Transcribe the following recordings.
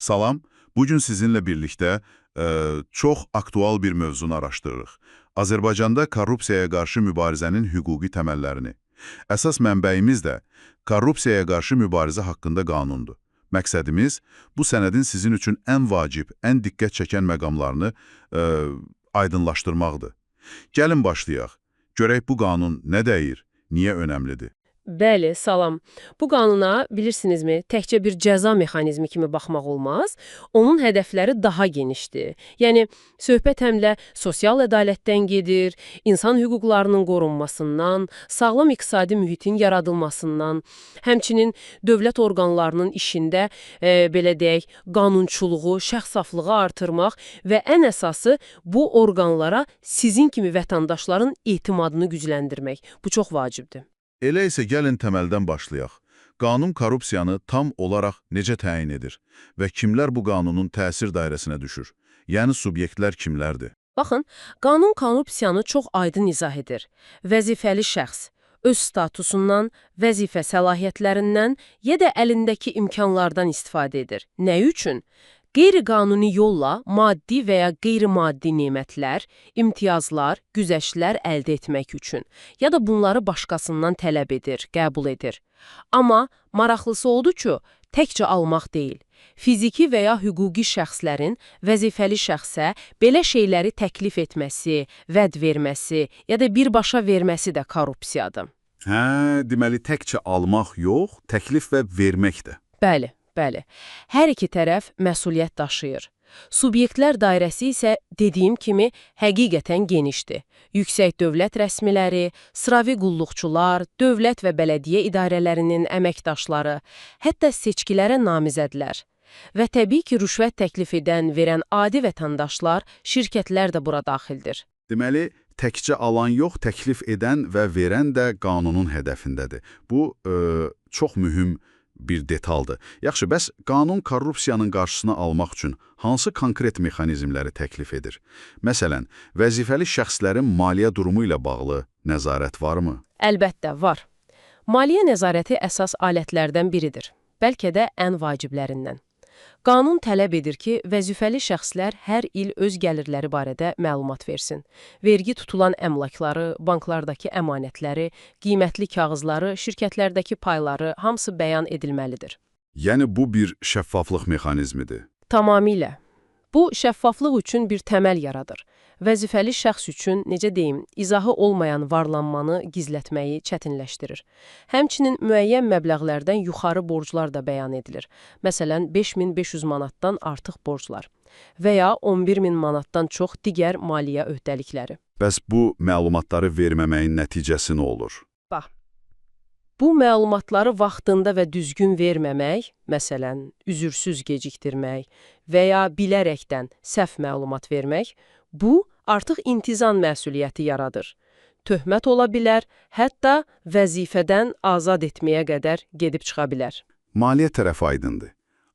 Salam, bugün sizinle birlikte çox aktual bir mövzunu araşdırırıq. Azərbaycanda korrupsiyaya qarşı mübarizənin hüquqi təməllərini. Əsas mənbəyimiz də korrupsiyaya qarşı mübarizə haqqında qanundur. Məqsədimiz bu sənədin sizin üçün ən vacib, ən diqqət çəkən məqamlarını aydınlaşdırmaqdır. Gəlin başlayaq. Görək bu qanun nə deyir, niyə önəmlidir? Bəli, salam. Bu qanuna, bilirsinizmi, təkcə bir cəza mexanizmi kimi baxmaq olmaz. Onun hədəfləri daha genişdir. Yəni, söhbət həm də sosial ədalətdən gedir, insan hüquqlarının qorunmasından, sağlam iqtisadi mühitin yaradılmasından, həmçinin dövlət orqanlarının işində, belə deyək, qanunçuluğu, şəxsaflığı artırmaq və ən əsası bu orqanlara sizin kimi vətəndaşların etimadını gücləndirmək. Bu çox vacibdir. Elə isə gəlin təməldən başlayaq. Qanun korrupsiyanı tam olaraq necə təyin edir və kimlər bu qanunun təsir dairəsinə düşür? Yəni subyektlər kimlərdir? Baxın, qanun korrupsiyanı çox aydın izah edir. Vəzifəli şəxs öz statusundan, vəzifə səlahiyyətlərindən ya da əlindəki imkanlardan istifadə edir. Nə üçün? Qeyri-qanuni yolla maddi və ya qeyri-maddi nemətlər, imtiyazlar, güzəştlər əldə etmək üçün ya da bunları başqasından tələb edir, qəbul edir. Amma maraqlısı odur ki, təkcə almaq deyil. Fiziki və ya hüquqi şəxslərin vəzifəli şəxsə belə şeyləri təklif etməsi, vəd verməsi ya da birbaşa verməsi də korrupsiyadır. Deməli təkcə almaq yox, təklif və vermək də. Bəli. Bəli, hər iki tərəf məsuliyyət daşıyır. Subyektlər dairəsi isə dediyim kimi həqiqətən genişdir. Yüksək dövlət rəsmiləri, sıravi qulluqçular, dövlət və bələdiyyə idarələrinin əməkdaşları, hətta seçkilərə namizədlər. Və təbii ki, rüşvət təklif edən, verən adi vətəndaşlar, şirkətlər də bura daxildir. Deməli, təkcə alan yox, təklif edən və verən də qanunun hədəfindədir. Bu, çox mühüm bir detaldır. Yaxşı, bəs qanun korrupsiyanın qarşısını almaq üçün hansı konkret mexanizmləri təklif edir? Məsələn, vəzifəli şəxslərin maliyyə durumu ilə bağlı nəzarət varmı? Əlbəttə, var. Maliyyə nəzarəti əsas alətlərdən biridir, bəlkə də ən vaciblərindən. Qanun tələb edir ki, vəzifəli şəxslər hər il öz gəlirləri barədə məlumat versin. Vergi tutulan əmlakları, banklardakı əmanətləri, qiymətli kağızları, şirkətlərdəki payları hamısı bəyan edilməlidir. Yəni bu bir şəffaflıq mexanizmidir. Tamamilə. Bu, şəffaflıq üçün bir təməl yaradır. Vəzifəli şəxs üçün, necə deyim, izahı olmayan varlanmanı gizlətməyi çətinləşdirir. Həmçinin müəyyən məbləğlərdən yuxarı borclar da bəyan edilir. Məsələn, 5500 manatdan artıq borclar və ya 11000 manatdan çox digər maliyyə öhdəlikləri. Bəs bu məlumatları verməməyin nəticəsi nə olur? Bax. Bu məlumatları vaxtında və düzgün verməmək, məsələn, üzürsüz gecikdirmək və ya bilərəkdən səhv məlumat vermək, bu artıq intizam məsuliyyəti yaradır. Töhmət ola bilər, hətta vəzifədən azad etməyə qədər gedib çıxa bilər. Maliyyə tərəfi aydındır.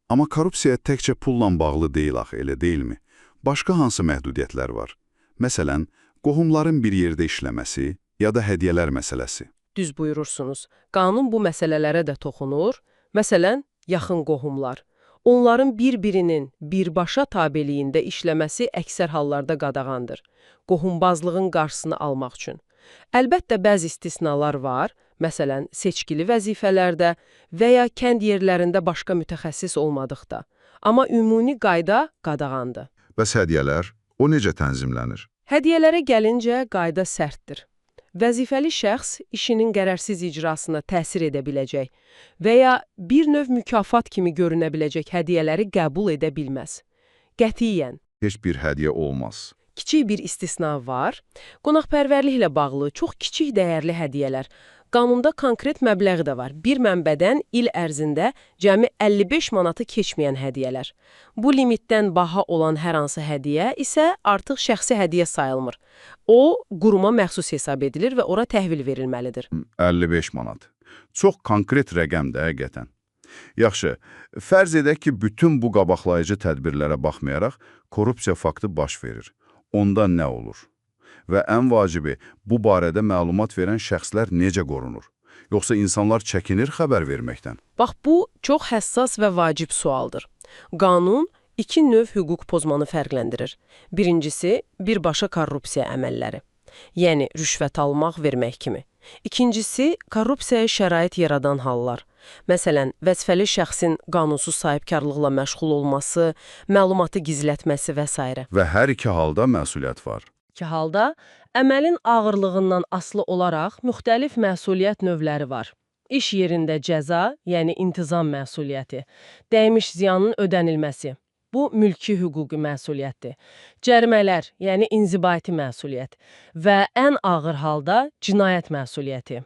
Amma korrupsiya təkcə pulla bağlı deyil axı, elə deyilmi? Başqa hansı məhdudiyyətlər var? Məsələn, qohumların bir yerdə işləməsi ya da hədiyyələr məsələsi. Düz buyurursunuz. Qanun bu məsələlərə də toxunur. Məsələn, yaxın qohumlar. Onların bir-birinin birbaşa tabeliyində işləməsi əksər hallarda qadağandır. Qohumbazlığın qarşısını almaq üçün. Əlbəttə, bəzi istisnalar var. Məsələn, seçkili vəzifələrdə və ya kənd yerlərində başqa mütəxəssis olmadıqda. Amma ümumi qayda qadağandır. Bəs hədiyyələr, o necə tənzimlənir? Hədiyyələrə gəlincə qayda sərtdir. Vəzifəli şəxs işinin qərərsiz icrasına təsir edə biləcək və ya bir növ mükafat kimi görünə biləcək hədiyyələri qəbul edə bilməz. Qətiyyən. Heç bir hədiyyə olmaz. Kiçik bir istisna var. Qonaqpərvərliklə bağlı çox kiçik dəyərli hədiyyələr. Qanunda konkret məbləği də var. Bir mənbədən il ərzində cəmi 55 manatı keçməyən hədiyyələr. Bu limitdən baha olan hər hansı hədiyyə isə artıq şəxsi hədiyyə sayılmır. O, quruma məxsus hesab edilir və ora təhvil verilməlidir. 55 manat. Çox konkret rəqəmdir həqiqətən. Yaxşı, fərz edək ki, bütün bu qabaqlayıcı tədbirlərə baxmayaraq korrupsiya faktı baş verir. Onda nə olur? Və ən vacibi, bu barədə məlumat verən şəxslər necə qorunur? Yoxsa insanlar çəkinir xəbər verməkdən? Bax, bu çox həssas və vacib sualdır. Qanun iki növ hüquq pozmanı fərqləndirir. Birincisi, birbaşa korrupsiya əməlləri, yəni rüşvət almaq, vermək kimi. İkincisi, korrupsiyaya şərait yaradan hallar. Məsələn, vəzifəli şəxsin qanunsuz sahibkarlıqla məşğul olması, məlumatı gizlətməsi və s. Və hər iki halda məsuliyyət var. İki halda əməlin ağırlığından asılı olaraq müxtəlif məsuliyyət növləri var. İş yerində cəza, yəni intizam məsuliyyəti, dəymiş ziyanın ödənilməsi. Bu, mülki hüquqi məsuliyyətdir. Cərimələr, yəni inzibati məsuliyyət və ən ağır halda cinayət məsuliyyəti.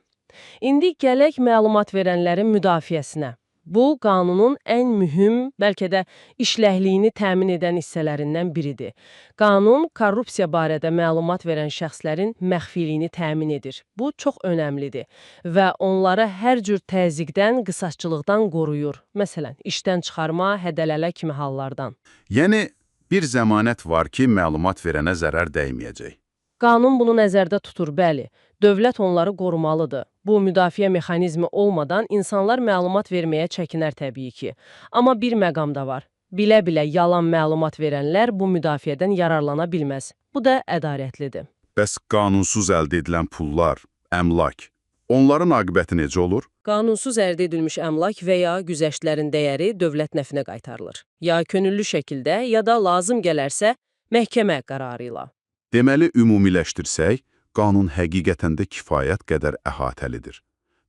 İndi gələk məlumat verənlərin müdafiəsinə. Bu, qanunun ən mühüm, bəlkə də işləhliyini təmin edən hissələrindən biridir. Qanun, korrupsiya barədə məlumat verən şəxslərin məxfiliyini təmin edir. Bu, çox önəmlidir və onları hər cür təzyiqdən, qısasçılıqdan qoruyur. Məsələn, işdən çıxarma, hədələlə kimi hallardan. Yəni, bir zəmanət var ki, məlumat verənə zərər dəyməyəcək. Qanun bunu nəzərdə tutur, bəli. Dövlət onları qorumalıdır. Bu, müdafiə mexanizmi olmadan insanlar məlumat verməyə çəkinər təbii ki. Amma bir məqam da var. Bilə-bilə yalan məlumat verənlər bu müdafiədən yararlana bilməz. Bu da ədalətlidir. Bəs qanunsuz əldə edilən pullar, əmlak, onların aqibəti necə olur? Qanunsuz əldə edilmiş əmlak və ya güzəştlərin dəyəri dövlət nəfinə qaytarılır. Ya könüllü şəkildə, ya da lazım gələrsə məhkəmə qərarı ilə. Deməli, ümumiləşdirsək, qanun həqiqətən də kifayət qədər əhatəlidir.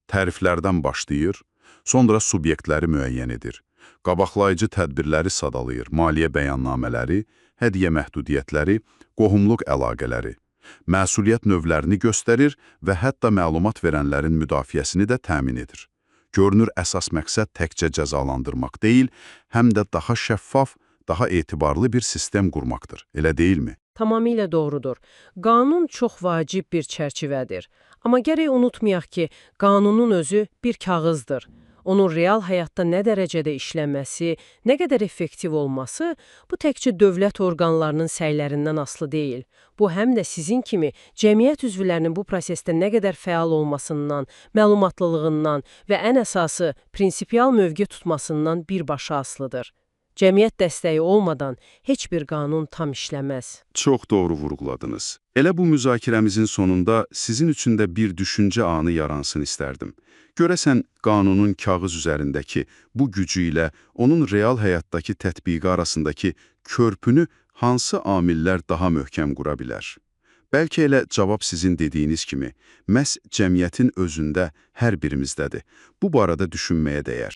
Təriflərdən başlayır, sonra subyektləri müəyyən edir. Qabaqlayıcı tədbirləri sadalayır, maliyyə bəyannamələri, hədiyyə məhdudiyyətləri, qohumluq əlaqələri. Məsuliyyət növlərini göstərir və hətta məlumat verənlərin müdafiəsini də təmin edir. Görünür, əsas məqsəd təkcə cəzalandırmaq deyil, həm də daha şəffaf, daha etibarlı bir sistem qurmaqdır, elə deyilmi? Tamamilə doğrudur. Qanun çox vacib bir çərçivədir. Amma gərək unutmayaq ki, qanunun özü bir kağızdır. Onun real həyatda nə dərəcədə işlənməsi, nə qədər effektiv olması, bu təkcə dövlət orqanlarının səylərindən asılı deyil. Bu, həm də sizin kimi cəmiyyət üzvlərinin bu prosesdə nə qədər fəal olmasından, məlumatlılığından və ən əsası prinsipial mövqe tutmasından birbaşa asılıdır. Cəmiyyət dəstəyi olmadan heç bir qanun tam işləməz. Çox doğru vurğuladınız. Elə bu müzakirəmizin sonunda sizin üçün də bir düşüncə anı yaransın istərdim. Görəsən, qanunun kağız üzərindəki bu gücü ilə onun real həyatdakı tətbiqi arasındakı körpünü hansı amillər daha möhkəm qura bilər? Bəlkə elə cavab sizin dediyiniz kimi, məhz cəmiyyətin özündə hər birimizdədir. Bu barədə düşünməyə dəyər.